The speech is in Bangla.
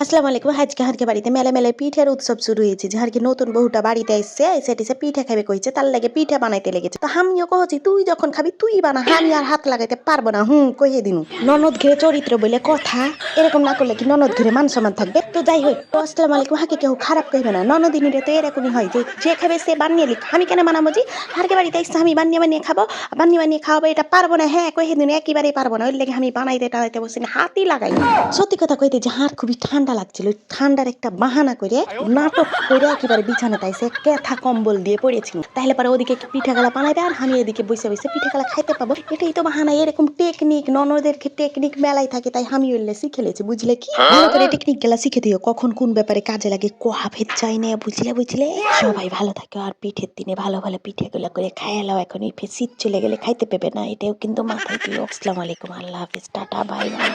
আসসালামু আলাইকুম। আজকে হারকে বাড়িতে মেলা মেলায় পিঠার উৎসব শুরু হয়েছে। যে হারকে নতুন বহুটা বাড়িতে এসছে, এসে টেসে পিঠা খাবে কইছে, তার লাগে পিঠা বানাইতে লেগেছে। তো আমিও কহছি তুই যখন খাবি তুই বানা, আমি আর হাত লাগাইতে পারবো না। কহে দিনু ননদ ঘিরে চরিত্র বলে কথা, এরকম না করলে কি ননদ ঘিরে মান সম্মান থাকবে? তো যাই হোক, তো আসসালামু আলাইকুম, হাকে কেউ খারাপ কইবে না। ননদিনীরে তো এরকমই হয় যে যে খাবে সে বানিয়ে লিখ, আমি কেন বানাবো? জি হারকে বাড়িতে এসছে, আমি বানিয়ে বানিয়ে খাবো, বানিয়ে বানিয়ে খাওয়াবো, এটা পারবো না। হ্যাঁ কহে দিন একেবারেই পারবো না, ওই লেগে আমি বানাইতে টানাইতে বসি না, হাতই লাগাই না। সত্যি কথা কইতে যে হার খুবই ঠান্ডা লাগছিল, ওই ঠান্ডার একটা বাহানা করে নাটক করে একেবারে বিছানা তাইছে কেথা কম্বল দিয়ে পড়েছিল। তাহলে পরে ওদিকে পিঠা গালা বানাইবে আর আমি এদিকে বসে বসে পিঠা গালা খাইতে পাবো। এটাই তো বাহানা। এরকম টেকনিক ননদের টেকনিক মেলাই থাকে, তাই আমি ওইলে শিখে লেছি। বুঝলে কি, ভালো করে টেকনিক গেলা শিখে দিও, কখন কোন ব্যাপারে কাজে লাগে কোয়াফের চাই না। বুঝলে বুঝলে, সবাই ভালো থাকে আর পিঠের দিনে ভালো ভালো পিঠে গুলা করে খাইলাও। এখন এই শীত চলে গেলে খাইতে পেবে না, এটাও কিন্তু মাথায় দিও। আসসালামু আলাইকুম, আল্লাহ হাফিজ, টাটা, বাই বাই।